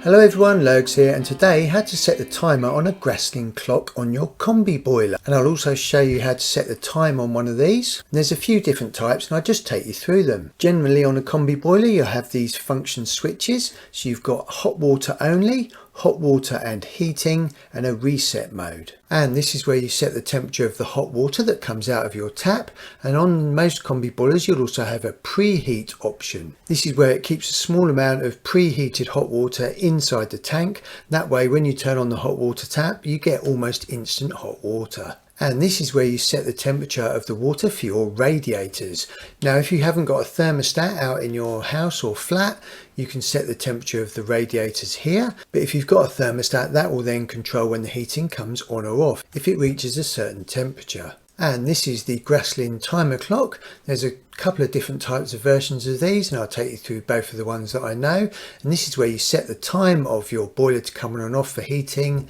Hello everyone, Lurgs here, and today how to set the timer on a Grassling clock on your Combi Boiler. And I'll also show you how to set the time on one of these. And there's a few different types and I'll just take you through them. Generally on a Combi Boiler you'll have these function switches. So you've got hot water only, hot water and heating, and a reset mode. And this is where you set the temperature of the hot water that comes out of your tap. And on most Combi Boilers you'll also have a preheat option. This is where it keeps a small amount of preheated hot water inside the tank. That way when you turn on the hot water tap you get almost instant hot water. And this is where you set the temperature of the water for your radiators. Now if you haven't got a thermostat out in your house or flat, you can set the temperature of the radiators here, but if you've got a thermostat that will then control when the heating comes on or off if it reaches a certain temperature. And this is the Grasslin Timer clock. There's a couple of different types of versions of these and I'll take you through both of the ones that I know. And this is where you set the time of your boiler to come on and off for heating,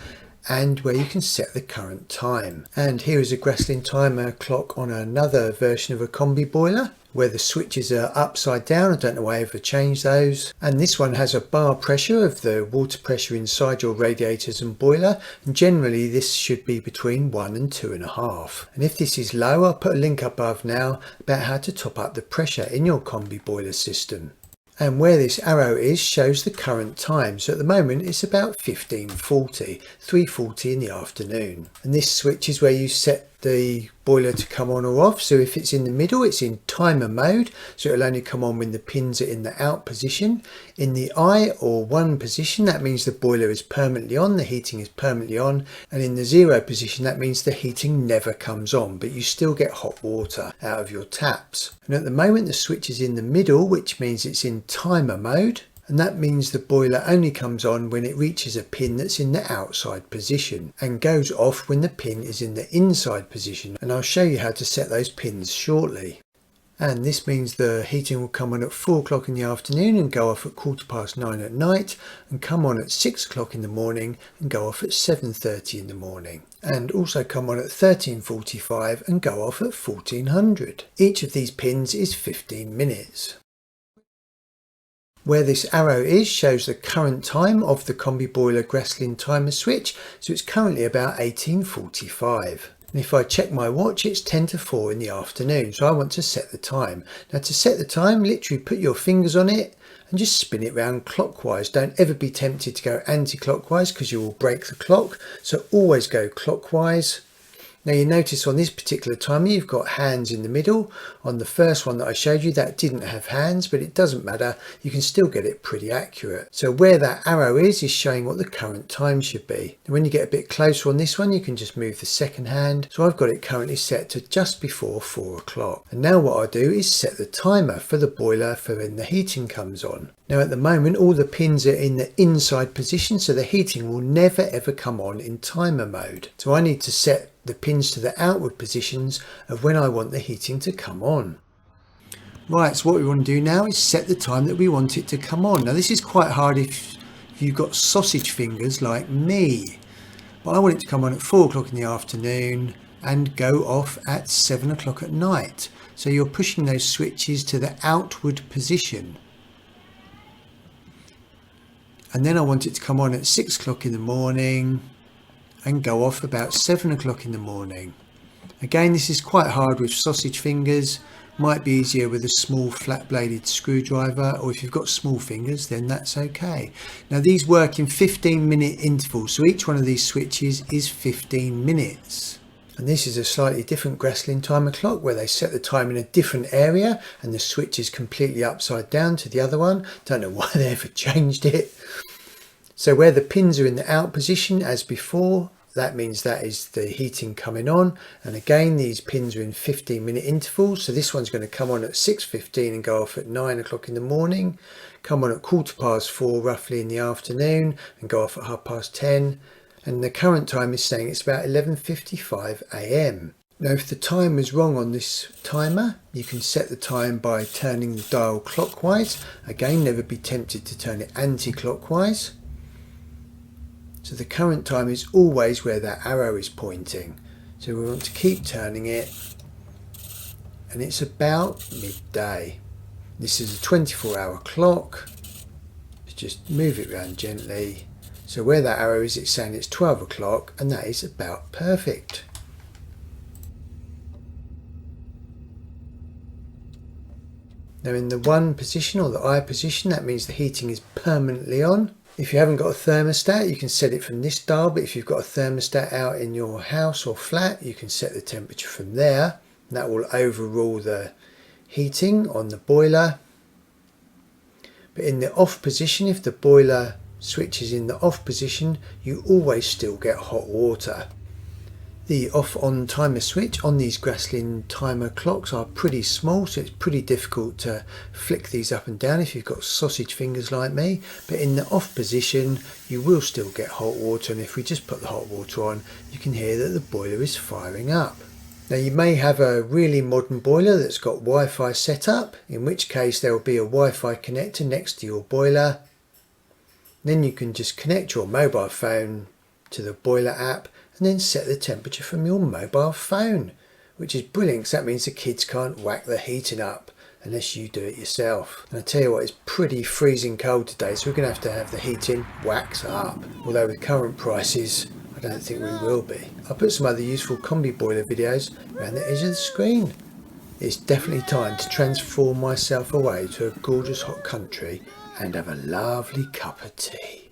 and where you can set the current time. And here is a Grasslin timer clock on another version of a Combi Boiler where the switches are upside down. I don't know why I ever changed those. And this one has a bar pressure of the water pressure inside your radiators and boiler, and generally this should be between 1 and 2.5. And if this is low, I'll put a link above now about how to top up the pressure in your Combi Boiler system. And where this arrow is shows the current time. So at the moment it's about 15:40, 3:40 in the afternoon. And this switch is where you set the boiler to come on or off. So if it's in the middle, it's in timer mode. So it'll only come on when the pins are in the out position. In the I or 1 position, that means the boiler is permanently on, the heating is permanently on. And in the 0 position, that means the heating never comes on, but you still get hot water out of your taps. And at the moment, the switch is in the middle, which means it's in timer mode. And that means the boiler only comes on when it reaches a pin that's in the outside position and goes off when the pin is in the inside position. And I'll show you how to set those pins shortly. And this means the heating will come on at 4 o'clock in the afternoon and go off at 9:15 at night, and come on at 6 o'clock in the morning and go off at 7:30 in the morning. And also come on at 13:45 and go off at 1400. Each of these pins is 15 minutes. Where this arrow is shows the current time of the Combi Boiler Grasslin timer switch, so it's currently about 18:45. And if I check my watch, it's 10 to 4 in the afternoon, so I want to set the time. Now to set the time, literally put your fingers on it and just spin it round clockwise. Don't ever be tempted to go anti-clockwise because you will break the clock, so always go clockwise. Now you notice on this particular timer you've got hands in the middle. On the first one that I showed you that didn't have hands, but it doesn't matter, you can still get it pretty accurate. So where that arrow is showing what the current time should be. And when you get a bit closer on this one you can just move the second hand. So I've got it currently set to just before 4 o'clock. And now what I'll do is set the timer for the boiler for when the heating comes on. Now at the moment all the pins are in the inside position, so the heating will never ever come on in timer mode. So I need to set the pins to the outward positions of when I want the heating to come on. Right, so what we want to do now is set the time that we want it to come on. Now this is quite hard if you've got sausage fingers like me, but I want it to come on at 4 o'clock in the afternoon and go off at 7 o'clock at night. So you're pushing those switches to the outward position. And then I want it to come on at 6 o'clock in the morning and go off about 7 o'clock in the morning. Again, this is quite hard with sausage fingers. Might be easier with a small flat bladed screwdriver, or if you've got small fingers then that's okay. Now these work in 15-minute intervals, so each one of these switches is 15 minutes. And this is a slightly different Grasslin timer clock where they set the time in a different area and the switch is completely upside down to the other one. Don't know why they ever changed it. So where the pins are in the out position as before, that means that is the heating coming on. And again, these pins are in 15-minute intervals. So this one's going to come on at 6:15 and go off at 9 o'clock in the morning, come on at 4:15 roughly in the afternoon and go off at 10:30. And the current time is saying it's about 11:55 a.m. Now if the time is wrong on this timer, you can set the time by turning the dial clockwise. Again, never be tempted to turn it anti-clockwise. So the current time is always where that arrow is pointing. So we want to keep turning it, and it's about midday. This is a 24-hour clock. just move it around gently. So where that arrow is, it's saying it's 12 o'clock, and that is about perfect. Now in the 1 position, or the I position, that means the heating is permanently on. If you haven't got a thermostat, you can set it from this dial, but if you've got a thermostat out in your house or flat, you can set the temperature from there. And that will overrule the heating on the boiler. But in the off position, if the boiler switch is in the off position, you always still get hot water. The off-on timer switch on these Grasslin timer clocks are pretty small, so it's pretty difficult to flick these up and down if you've got sausage fingers like me. But in the off position, you will still get hot water, and if we just put the hot water on, you can hear that the boiler is firing up. Now you may have a really modern boiler that's got Wi-Fi set up, in which case there will be a Wi-Fi connector next to your boiler. Then you can just connect your mobile phone to the boiler app and then set the temperature from your mobile phone, which is brilliant because that means the kids can't whack the heating up unless you do it yourself. And I tell you what, it's pretty freezing cold today, so we're going to have the heating wax up. Although with current prices, I don't think we will be. I'll put some other useful combi boiler videos around the edge of the screen. It's definitely time to transform myself away to a gorgeous hot country and have a lovely cup of tea.